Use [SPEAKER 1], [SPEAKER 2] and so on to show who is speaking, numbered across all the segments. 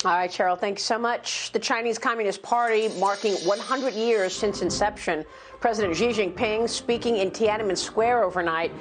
[SPEAKER 1] All right, Cheryl, thanks so much. The Chinese Communist Party marking 100 years since inception. President Xi Jinping speaking in Tiananmen Square overnight,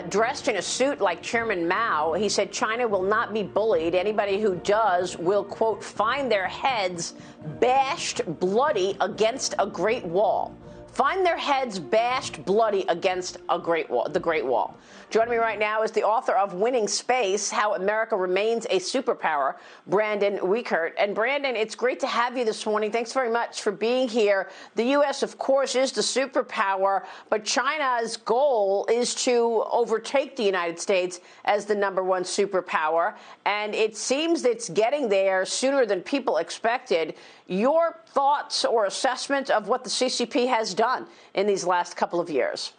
[SPEAKER 1] dressed in a suit like Chairman Mao. He said China will not be bullied. Anybody who does will, quote, find their heads bashed bloody against a Great Wall. Find their heads bashed bloody against a Great Wall, the Great Wall. Joining me right now is the author of Winning Space, How America Remains a Superpower, Brandon Weichert. And Brandon, it's great to have you this morning. Thanks very much for being here. The U.S., of course, is the superpower, but China's goal is to overtake the United States as the #1 superpower. And it seems it's getting there sooner than people expected. Your thoughts or assessment of what the CCP has done in these last couple of years?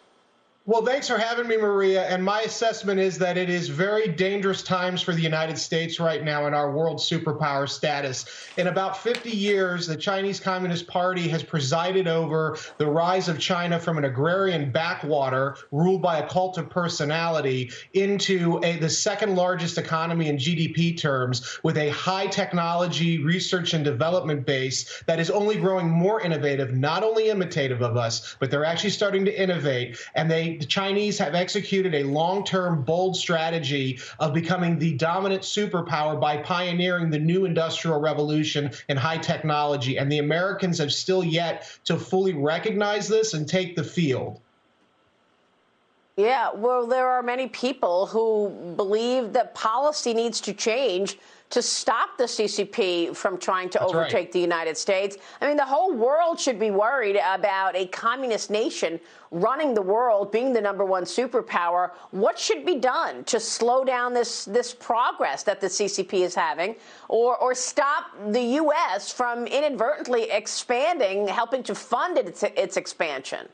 [SPEAKER 2] Well, thanks for having me, Maria. And my assessment is that it is very dangerous times for the United States right now in our world superpower status. In about 50 years, the Chinese Communist Party has presided over the rise of China from an agrarian backwater ruled by a cult of personality into the second largest economy in GDP terms, with a high technology research and development base that is only growing more innovative, not only imitative of us, but they're actually starting to innovate. And the Chinese have executed a long-term, bold strategy of becoming the dominant superpower by pioneering the new industrial revolution in high technology. And the Americans have still yet to fully recognize this and take the field.
[SPEAKER 1] Yeah, well, there are many people who believe that policy needs to change to stop the CCP from trying to overtake the United States. I mean, the whole world should be worried about a communist nation running the world, being the #1 superpower. What should be done to slow down this progress that the CCP is having, or stop the U.S. from inadvertently expanding, helping to fund its expansion?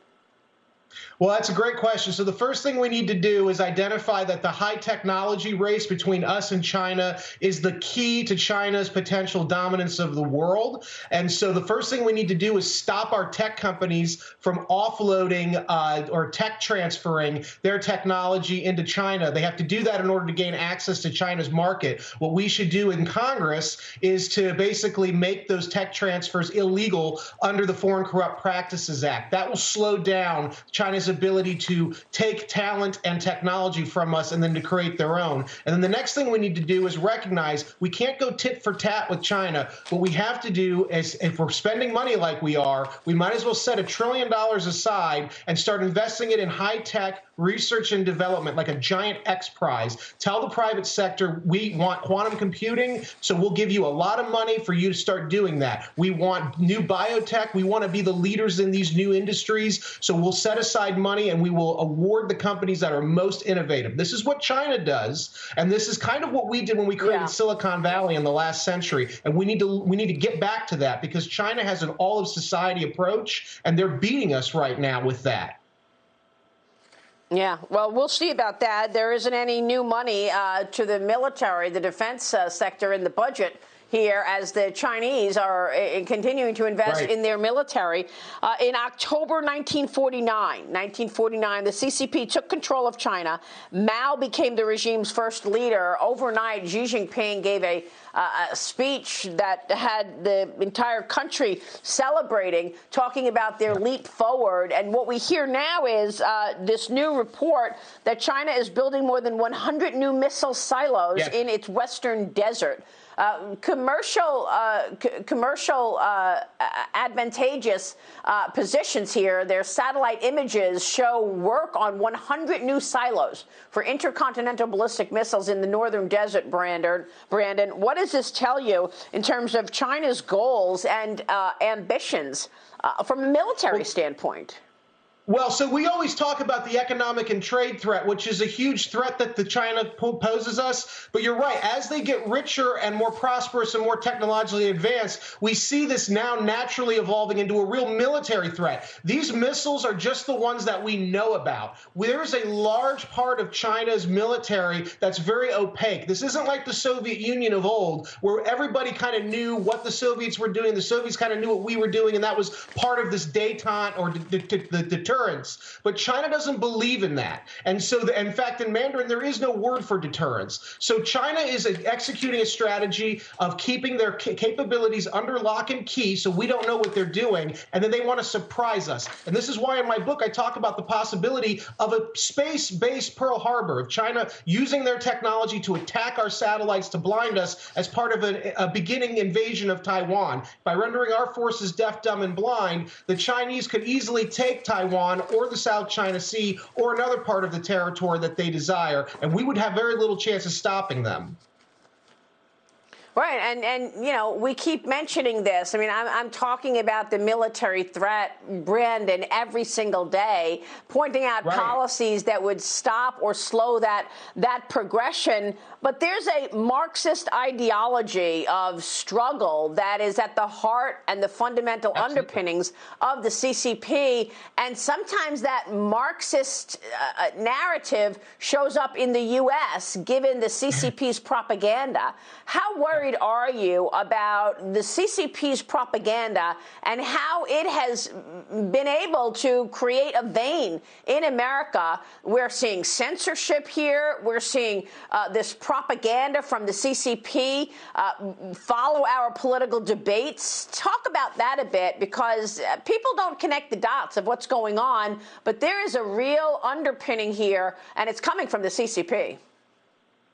[SPEAKER 2] Well, that's a great question. So the first thing we need to do is identify that the high technology race between us and China is the key to China's potential dominance of the world. And so the first thing we need to do is stop our tech companies from offloading or tech transferring their technology into China. They have to do that in order to gain access to China's market. What we should do in Congress is to basically make those tech transfers illegal under the Foreign Corrupt Practices Act. That will slow down China's ability to take talent and technology from us and then to create their own. And then the next thing we need to do is recognize we can't go tit for tat with China. What we have to do is, if we're spending money like we are, we might as well set $1 trillion aside and start investing it in high-tech research and development, like a giant X Prize. Tell the private sector we want quantum computing, so we'll give you a lot of money for you to start doing that. We want new biotech. We want to be the leaders in these new industries, so we'll set aside money and we will award the companies that are most innovative. This is what China does, and this is kind of what we did when we created Silicon Valley in the last century. And we need to get back to that, because China has an all of society approach, and they're beating us right now with that.
[SPEAKER 1] Yeah, well, we'll see about that. There isn't any new money to the military, the defense sector in the budget here, as the Chinese are continuing to invest in their military. In October 1949, the CCP took control of China. Mao became the regime's first leader. Overnight, Xi Jinping gave a speech that had the entire country celebrating, talking about their leap forward. And what we hear now is this new report that China is building more than 100 new missile silos in its western desert. Commercial advantageous positions here. Their satellite images show work on 100 new silos for intercontinental ballistic missiles in the northern desert, Brandon. What does this tell you in terms of China's goals and ambitions from a military standpoint?
[SPEAKER 2] Well, so we always talk about the economic and trade threat, which is a huge threat that the China poses us. But you're right. As they get richer and more prosperous and more technologically advanced, we see this now naturally evolving into a real military threat. These missiles are just the ones that we know about. There is a large part of China's military that's very opaque. This isn't like the Soviet Union of old, where everybody kind of knew what the Soviets were doing. The Soviets kind of knew what we were doing, and that was part of this détente or the deterrent deterrence. But China doesn't believe in that. And so, in fact, in Mandarin, there is no word for deterrence. So China is executing a strategy of keeping their capabilities under lock and key so we don't know what they're doing, and then they want to surprise us. And this is why in my book I talk about the possibility of a space-based Pearl Harbor, of China using their technology to attack our satellites to blind us as part of a beginning invasion of Taiwan. By rendering our forces deaf, dumb, and blind, the Chinese could easily take Taiwan or the South China Sea or another part of the territory that they desire, and we would have very little chance of stopping them.
[SPEAKER 1] Right, and you know, we keep mentioning this. I mean, I'm talking about the military threat, Brandon, every single day, pointing out policies that would stop or slow that progression. But there's a Marxist ideology of struggle that is at the heart and the fundamental underpinnings of the CCP. And sometimes that Marxist narrative shows up in the U.S., given the CCP's propaganda. How worried are you about the CCP's propaganda and how it has been able to create a vein in America? We're seeing censorship here. We're seeing this propaganda from the CCP follow our political debates. Talk about that a bit, because people don't connect the dots of what's going on, but there is a real underpinning here, and it's coming from the CCP.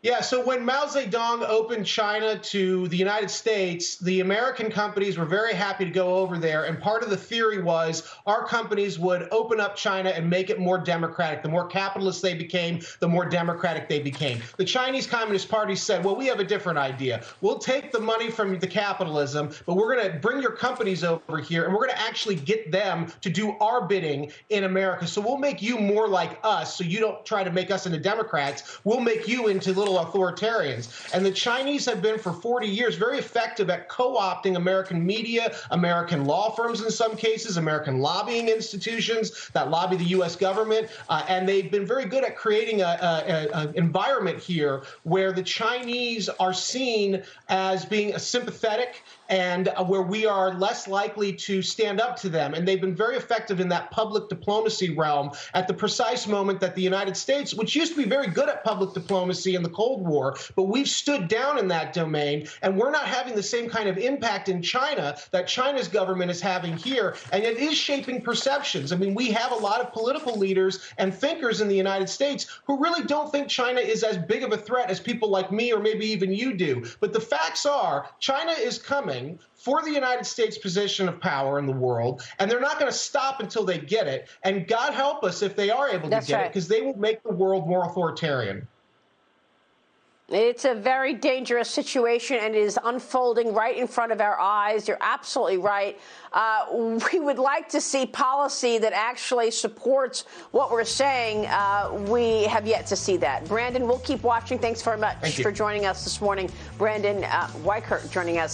[SPEAKER 2] Yeah, so when Mao Zedong opened China to the United States, the American companies were very happy to go over there. And part of the theory was our companies would open up China and make it more democratic. The more capitalist they became, the more democratic they became. The Chinese Communist Party said, well, we have a different idea. We'll take the money from the capitalism, but we're going to bring your companies over here, and we're going to actually get them to do our bidding in America. So we'll make you more like us, so you don't try to make us into Democrats. We'll make you into little authoritarians. And the Chinese have been for 40 years very effective at co-opting American media, American law firms in some cases, American lobbying institutions that lobby the U.S. government. And they've been very good at creating an environment here where the Chinese are seen as being sympathetic and where we are less likely to stand up to them. And they've been very effective in that public diplomacy realm at the precise moment that the United States, which used to be very good at public diplomacy in the Cold War, but we've stood down in that domain, and we're not having the same kind of impact in China that China's government is having here, and it is shaping perceptions. I mean, we have a lot of political leaders and thinkers in the United States who really don't think China is as big of a threat as people like me or maybe even you do. But the facts are, China is coming for the United States' position of power in the world, and they're not going to stop until they get it. And God help us if they are able to get it, because they will make the world more authoritarian.
[SPEAKER 1] It's a very dangerous situation, and it is unfolding right in front of our eyes. You're absolutely right. We would like to see policy that actually supports what we're saying. We have yet to see that. Brandon, we'll keep watching. Thanks very much for joining us this morning. Brandon Weichert joining us.